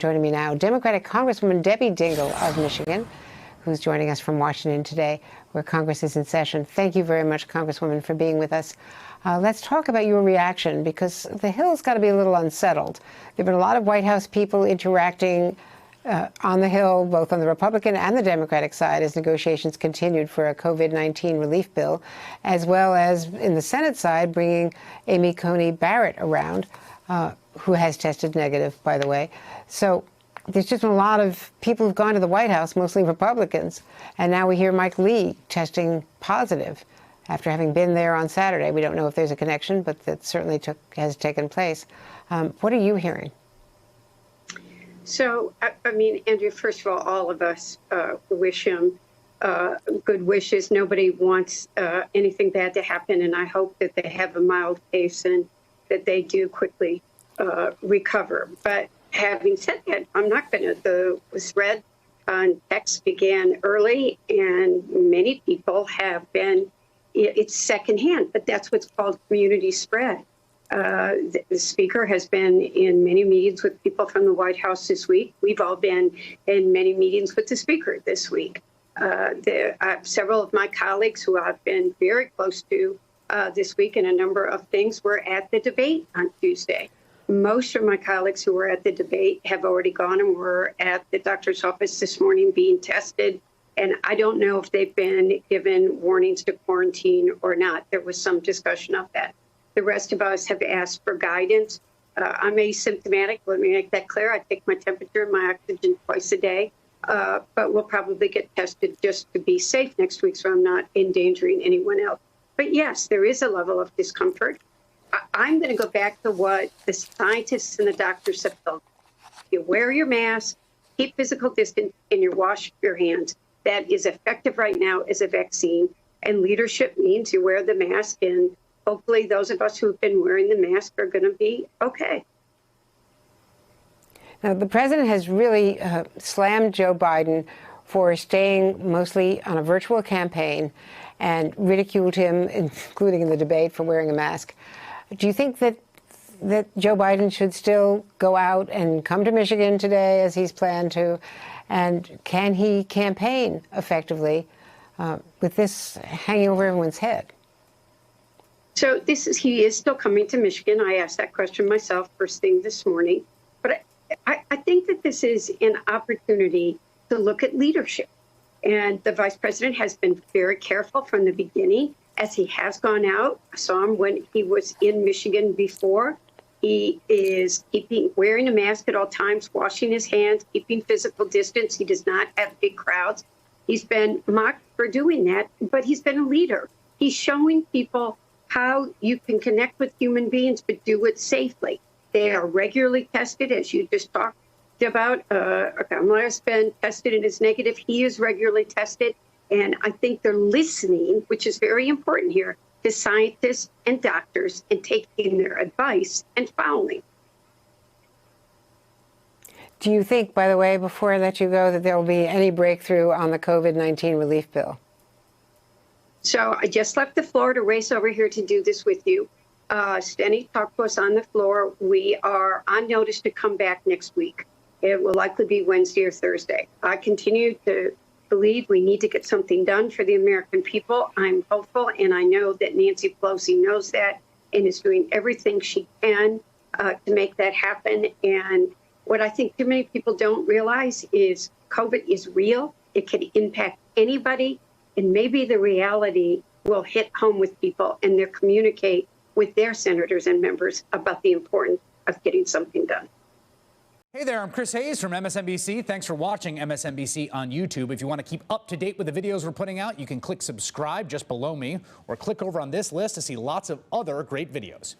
Joining me now, Democratic Congresswoman Debbie Dingell of Michigan, who's joining us from Washington today, where Congress is in session. Thank you very much, Congresswoman, for being with us. Let's talk about your reaction, because the Hill's got to be a little unsettled. There have been a lot of White House people interacting on the Hill, both on the Republican and the Democratic side, as negotiations continued for a COVID-19 relief bill, as well as in the Senate side, bringing Amy Coney Barrett around, who has tested negative, by the way. So there's just been a lot of people who've gone to the White House, mostly Republicans, and now we hear Mike Lee testing positive after having been there on Saturday. We don't know if there's a connection, but that certainly has taken place. What are you hearing? So, I mean, Andrew, first of all of us wish him good wishes. Nobody wants anything bad to happen, and I hope that they have a mild case and that they do quickly recover. But having said that, I'm not going to. The thread on text began early, and many people have been, it's secondhand, but that's what's called community spread. The Speaker has been in many meetings with people from the White House this week. We've all been in many meetings with the Speaker this week. Several of my colleagues who I've been very close to this week in a number of things were at the debate on Tuesday. Most of my colleagues who were at the debate have already gone and were at the doctor's office this morning being tested. And I don't know if they've been given warnings to quarantine or not. There was some discussion of that. The rest of us have asked for guidance. I'm asymptomatic. Let me make that clear. I take my temperature and my oxygen twice a day. But we'll probably get tested just to be safe next week so I'm not endangering anyone else. But yes, there is a level of discomfort. I'm going to go back to what the scientists and the doctors have told you. Wear your mask, keep physical distance, and you wash your hands. That is effective right now as a vaccine. And leadership means you wear the mask, and hopefully those of us who have been wearing the mask are going to be okay. Now, the president has really slammed Joe Biden for staying mostly on a virtual campaign and ridiculed him, including in the debate, for wearing a mask. Do you think that Joe Biden should still go out and come to Michigan today, as he's planned to? And can he campaign effectively with this hanging over everyone's head? So he is still coming to Michigan. I asked that question myself first thing this morning. But I think that this is an opportunity to look at leadership. And the vice president has been very careful from the beginning as he has gone out. I saw him when he was in Michigan before. He is wearing a mask at all times, washing his hands, keeping physical distance. He does not have big crowds. He's been mocked for doing that, but he's been a leader. He's showing people how you can connect with human beings, but do it safely. They are regularly tested, as you just talked about. Kamala has been tested and is negative. He is regularly tested. And I think they're listening, which is very important here, to scientists and doctors and taking their advice and following. Do you think, by the way, before I let you go, that there will be any breakthrough on the COVID-19 relief bill? So I just left the floor to race over here to do this with you. Steny talked to us on the floor. We are on notice to come back next week. It will likely be Wednesday or Thursday. I continue to believe we need to get something done for the American people. I'm hopeful, and I know that Nancy Pelosi knows that and is doing everything she can to make that happen. And what I think too many people don't realize is COVID is real. It can impact anybody, and maybe the reality will hit home with people and they'll communicate with their senators and members about the importance of getting something done. Hey there, I'm Chris Hayes from MSNBC. Thanks for watching MSNBC on YouTube. If you want to keep up to date with the videos we're putting out, you can click subscribe just below me or click over on this list to see lots of other great videos.